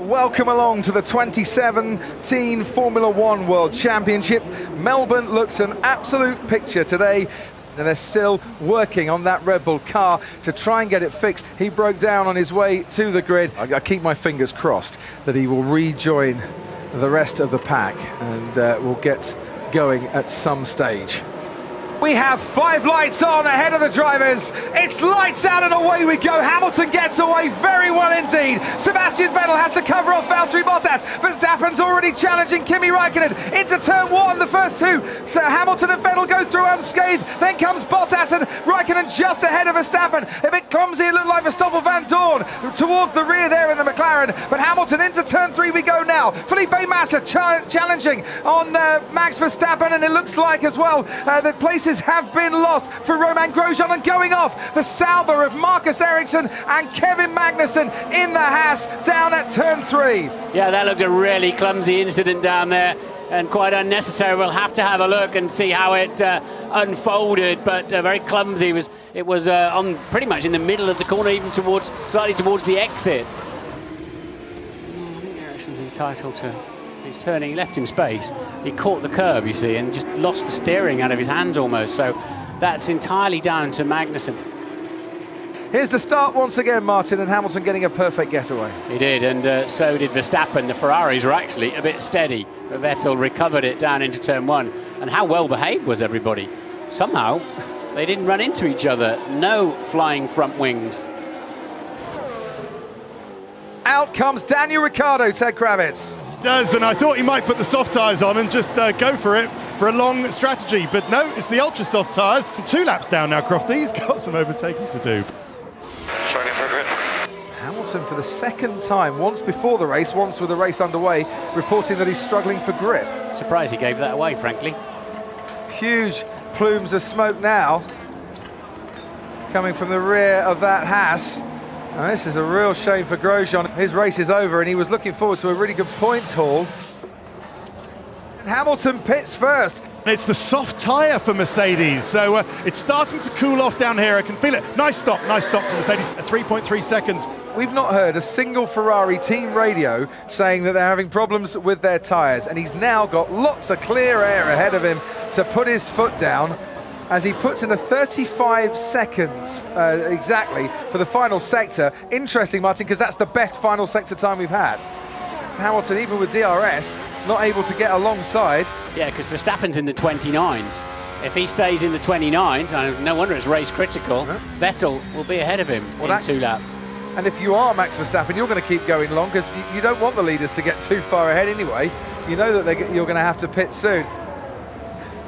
Welcome along to the 2017 Formula One World Championship. Melbourne looks an absolute picture today, and they're still working on that Red Bull car to try and get it fixed. He broke down on his way to the grid. I keep my fingers crossed that he will rejoin the rest of the pack and will get going at some stage. We have 5 lights on ahead of the drivers. It's lights out and away we go. Hamilton gets away very well indeed. Sebastian Vettel has to cover off Valtteri Bottas. Verstappen's already challenging Kimi Räikkönen into turn 1. The first two, so Hamilton and Vettel go through unscathed. Then comes Bottas and Räikkönen just ahead of Verstappen. A bit clumsy, it looked like Verstappen Van Dorn towards the rear there in the McLaren. But Hamilton into turn 3 we go now. Felipe Massa challenging on Max Verstappen, and it looks like as well that places have been lost for Romain Grosjean, and going off the Sauber of Marcus Ericsson and Kevin Magnussen in the Haas down at turn 3. Yeah, that looked a really clumsy incident down there and quite unnecessary. We'll have to have a look and see how it unfolded, but very clumsy. It was on pretty much in the middle of the corner, even slightly towards the exit. I think Ericsson's entitled to. He's turning, he left him space. He caught the curb, you see, and just lost the steering out of his hands almost. So that's entirely down to Magnussen. Here's the start once again, Martin, and Hamilton getting a perfect getaway. He did, and so did Verstappen. The Ferraris were actually a bit steady, but Vettel recovered it down into turn 1. And how well behaved was everybody? Somehow, they didn't run into each other. No flying front wings. Out comes Daniel Ricciardo, Ted Kravitz. Does, and I thought he might put the soft tyres on and just go for it for a long strategy, but no, it's the ultra soft tyres. 2 laps down now, Crofty. He's got some overtaking to do. Struggling for a grip. Hamilton for the second time, once before the race, once with the race underway, reporting that he's struggling for grip. Surprised he gave that away, frankly. Huge plumes of smoke now coming from the rear of that Haas. Now, this is a real shame for Grosjean. His race is over and he was looking forward to a really good points haul. And Hamilton pits first. It's the soft tyre for Mercedes, so it's starting to cool off down here. I can feel it. Nice stop for Mercedes at 3.3 seconds. We've not heard a single Ferrari team radio saying that they're having problems with their tyres, and he's now got lots of clear air ahead of him to put his foot down as he puts in a 35 seconds exactly for the final sector. Interesting, Martin, because that's the best final sector time we've had. Hamilton, even with DRS, not able to get alongside. Yeah, because Verstappen's in the 29s. If he stays in the 29s, no wonder it's race critical, Vettel will be ahead of him in 2 laps. And if you are Max Verstappen, you're going to keep going long because you don't want the leaders to get too far ahead anyway. You know that you're going to have to pit soon.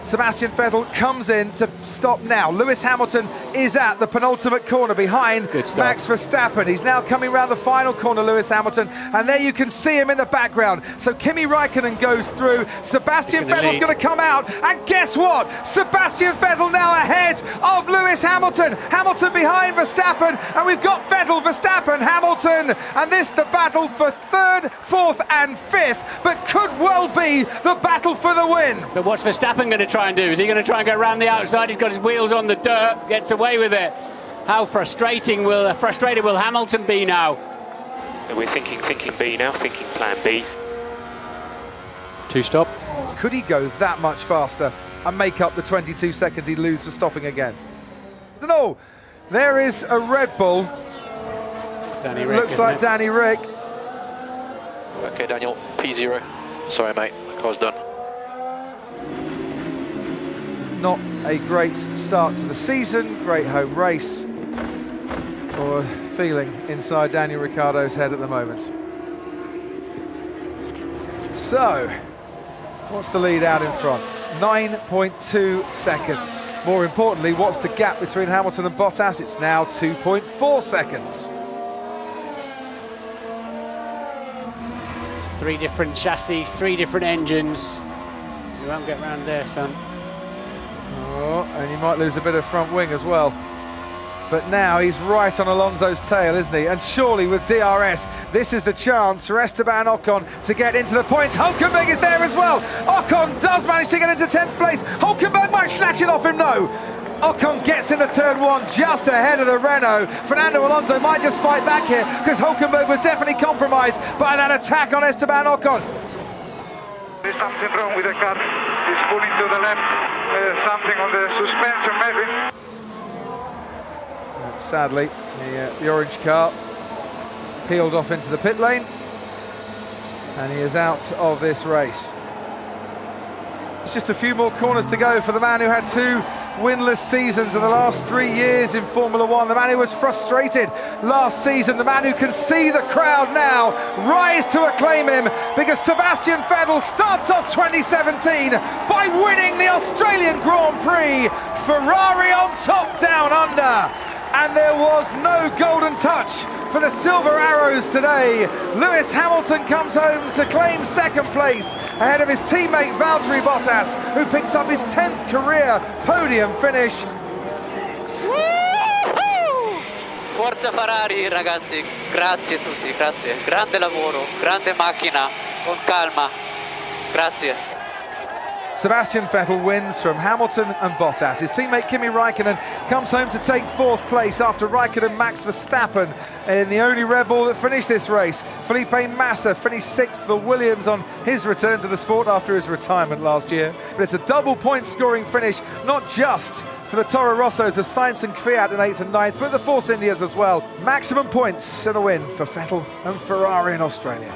Sebastian Vettel comes in to stop now. Lewis Hamilton is at the penultimate corner behind Max Verstappen. He's now coming around the final corner, Lewis Hamilton, and there you can see him in the background. So Kimi Räikkönen goes through. Sebastian Vettel's going to come out, and guess what? Sebastian Vettel now ahead of Lewis Hamilton. Hamilton behind Verstappen, and we've got Vettel, Verstappen, Hamilton, and this the battle for 3rd, 4th and 5th, but could well be the battle for the win. But what's Verstappen going to try and do? Is he going to try and go around the outside? He's got his wheels on the dirt, gets away with it. How frustrated will Hamilton be now? We're thinking B now, thinking plan B. 2 stop. Could he go that much faster and make up the 22 seconds he'd lose for stopping again? No, there is a Red Bull. Danny Rick, looks like Danny Rick. Okay, Daniel, P0. Sorry, mate, my car's done. Not a great start to the season, great home race, or feeling inside Daniel Ricciardo's head at the moment. So, what's the lead out in front? 9.2 seconds. More importantly, what's the gap between Hamilton and Bottas? It's now 2.4 seconds. 3 different chassis, 3 different engines. You won't get round there, son. Oh, and you might lose a bit of front wing as well. But now he's right on Alonso's tail, isn't he? And surely with DRS, this is the chance for Esteban Ocon to get into the points. Hulkenberg is there as well. Ocon does manage to get into 10th place. Hulkenberg might snatch it off him, no. Ocon gets into turn one just ahead of the Renault. Fernando Alonso might just fight back here because Hulkenberg was definitely compromised by that attack on Esteban Ocon. There's something wrong with the car. It's pulling to the left. Something on the suspension maybe. Sadly, the orange car peeled off into the pit lane and he is out of this race. It's just a few more corners to go for the man who had 2 winless seasons in the last 3 years in Formula One, the man who was frustrated last season, the man who can see the crowd now rise to acclaim him, because Sebastian Vettel starts off 2017 by winning the Australian Grand Prix, Ferrari on top down under. And there was no golden touch for the Silver Arrows today. Lewis Hamilton comes home to claim second place ahead of his teammate Valtteri Bottas, who picks up his 10th career podium finish. Forza Ferrari ragazzi, grazie a tutti, grazie. Grande lavoro, grande macchina, con calma. Grazie. Sebastian Vettel wins from Hamilton and Bottas. His teammate Kimi Raikkonen comes home to take 4th place after Raikkonen Max Verstappen in the only Red Bull that finished this race. Felipe Massa finished 6th for Williams on his return to the sport after his retirement last year. But it's a double point scoring finish, not just for the Toro Rossos of Sainz and Kvyat in 8th and 9th, but the Force Indias as well. Maximum points and a win for Vettel and Ferrari in Australia.